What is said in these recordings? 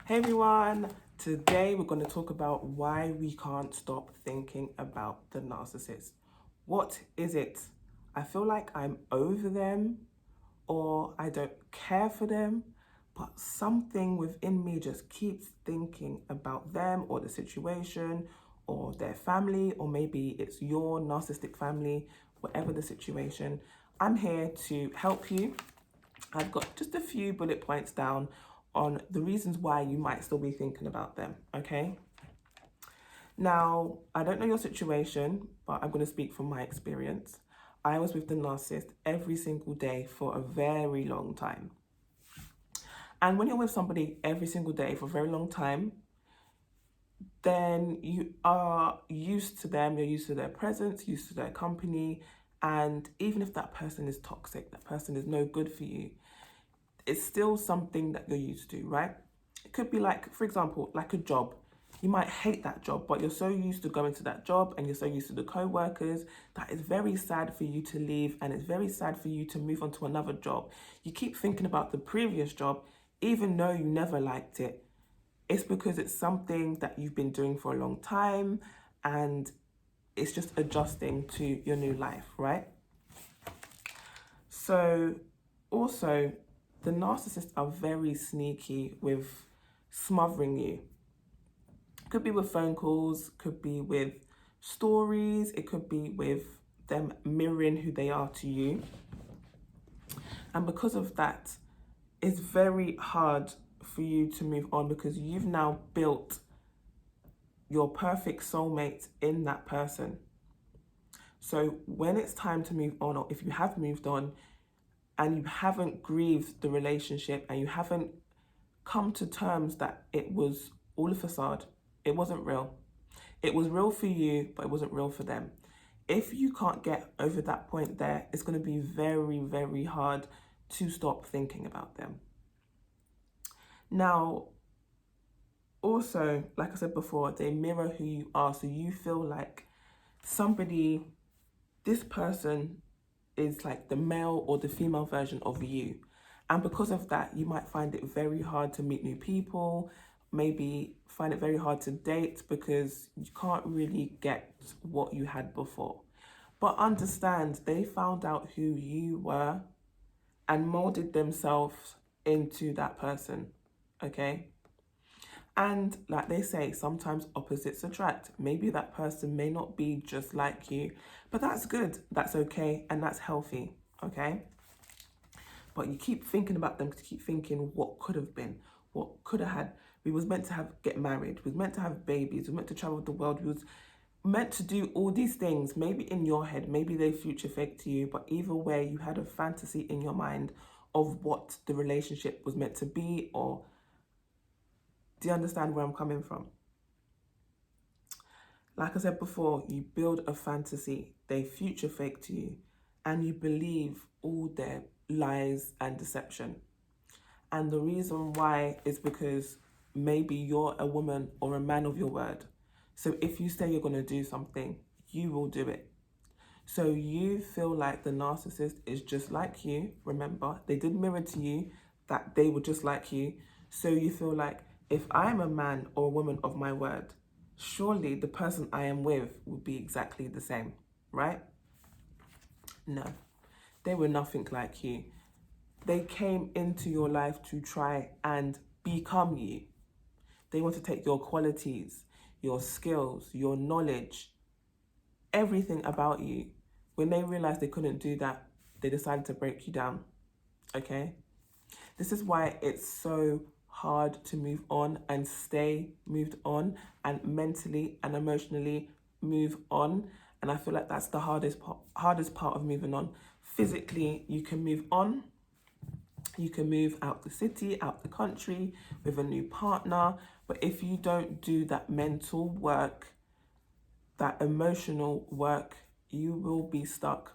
Hey everyone, today we're going to talk about why we can't stop thinking about the narcissist. What is it? I feel like I'm over them or I don't care for them, but something within me just keeps thinking about them or the situation or their family, or maybe it's your narcissistic family, whatever the situation. I'm here to help you. I've got just a few bullet points down on the reasons why you might still be thinking about them, okay? Now, I don't know your situation, but I'm going to speak from my experience. I was with the narcissist every single day for a very long time. And when you're with somebody every single day for a very long time, then you are used to them, you're used to their presence, used to their company. And even if that person is toxic, that person is no good for you, it's still something that you're used to, right? It could be like, for example, like a job. You might hate that job, but you're so used to going to that job and you're so used to the co-workers that it's very sad for you to leave, and it's very sad for you to move on to another job. You keep thinking about the previous job, even though you never liked it. It's because it's something that you've been doing for a long time and it's just adjusting to your new life, right? So also, the narcissists are very sneaky with smothering you. Could be with phone calls, could be with stories, it could be with them mirroring who they are to you. And because of that, it's very hard for you to move on because you've now built your perfect soulmate in that person. So when it's time to move on, or if you have moved on, and you haven't grieved the relationship and you haven't come to terms that it was all a facade, it wasn't real. It was real for you, but it wasn't real for them. If you can't get over that point there, it's going to be very, very hard to stop thinking about them. Now, also, like I said before, they mirror who you are. So you feel like this person is like the male or the female version of you. And because of that, you might find it very hard to meet new people, maybe find it very hard to date because you can't really get what you had before. But understand, they found out who you were and molded themselves into that person, okay? And like they say, sometimes opposites attract. Maybe that person may not be just like you, but that's good, that's okay, and that's healthy, okay? But you keep thinking about them, keep thinking what could have been, what could have had. We was meant to get married, we was meant to have babies, we were meant to travel the world, we was meant to do all these things, maybe in your head, maybe they future fake to you, but either way, you had a fantasy in your mind of what the relationship was meant to be. Or do you understand where I'm coming from? Like I said before, you build a fantasy, they future fake to you, and you believe all their lies and deception. And the reason why is because maybe you're a woman or a man of your word. So if you say you're going to do something, you will do it. So you feel like the narcissist is just like you. Remember, they did mirror to you that they were just like you. So you feel like, if I'm a man or a woman of my word, surely the person I am with would be exactly the same, right? No, they were nothing like you. They came into your life to try and become you. They want to take your qualities, your skills, your knowledge, everything about you. When they realized they couldn't do that, they decided to break you down, okay? This is why it's so hard to move on and stay moved on, and mentally and emotionally move on. And I feel like that's the hardest part of moving on. Physically, you can move on. You can move out the city, out the country with a new partner. But if you don't do that mental work, that emotional work, you will be stuck.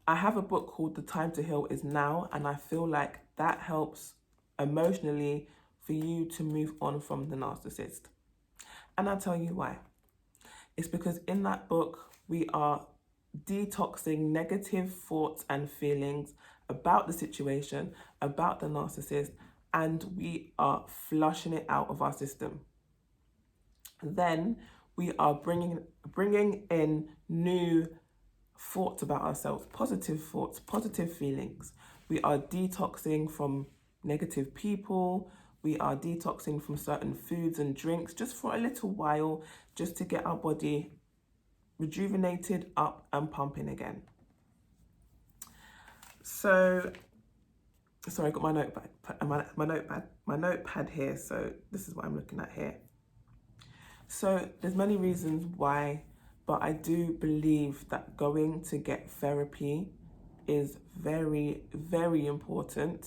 I have a book called The Time to Heal Is Now, and I feel like that helps emotionally for you to move on from the narcissist. And I'll tell you why. It's because in that book, we are detoxing negative thoughts and feelings about the situation, about the narcissist, and we are flushing it out of our system. Then we are bringing in new thoughts about ourselves, positive thoughts, positive feelings. We are detoxing from negative people. We are detoxing from certain foods and drinks just for a little while, just to get our body rejuvenated, up and pumping again. So, sorry, I got my notepad here. So this is what I'm looking at here. So there's many reasons why, but I do believe that going to get therapy is very, very important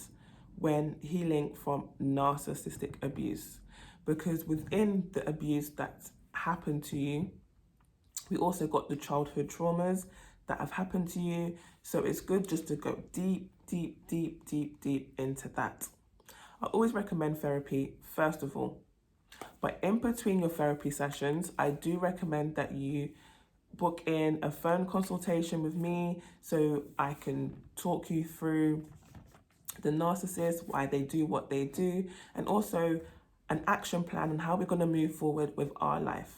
when healing from narcissistic abuse. Because within the abuse that happened to you, we also got the childhood traumas that have happened to you. So it's good just to go deep into that. I always recommend therapy, first of all. But in between your therapy sessions, I do recommend that you book in a phone consultation with me so I can talk you through the narcissist, why they do what they do, and also an action plan on how we're going to move forward with our life.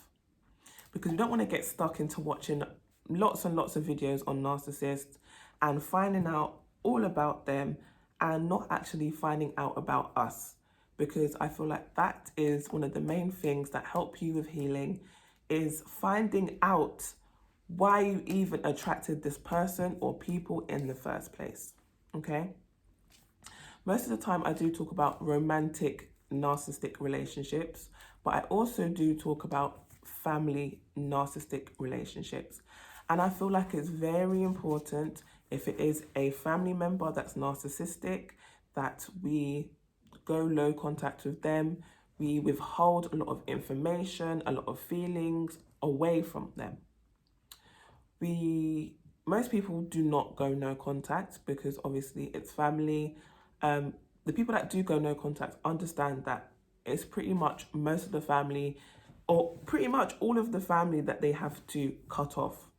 Because we don't want to get stuck into watching lots and lots of videos on narcissists and finding out all about them and not actually finding out about us. Because I feel like that is one of the main things that help you with healing, is finding out why you even attracted this person or people in the first place, okay? Most of the time I do talk about romantic narcissistic relationships, but I also do talk about family narcissistic relationships. And I feel like it's very important, if it is a family member that's narcissistic, that we go low contact with them. We withhold a lot of information, a lot of feelings away from them. Most people do not go no contact because obviously it's family. The people that do go no contact understand that it's pretty much most of the family, or pretty much all of the family, that they have to cut off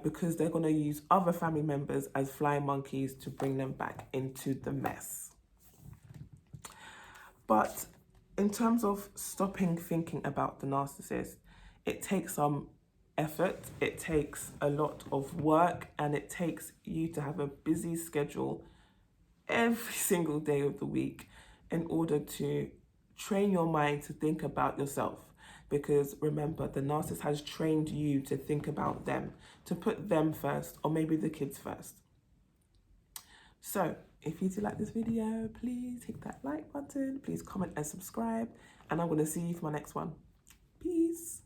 because they're going to use other family members as fly monkeys to bring them back into the mess. But in terms of stopping thinking about the narcissist, it takes some effort, it takes a lot of work, and it takes you to have a busy schedule every single day of the week in order to train your mind to think about yourself. Because remember, the narcissist has trained you to think about them, to put them first, or maybe the kids first. So if you do like this video, please hit that like button, please comment and subscribe, and I'm going to see you for my next one. Peace.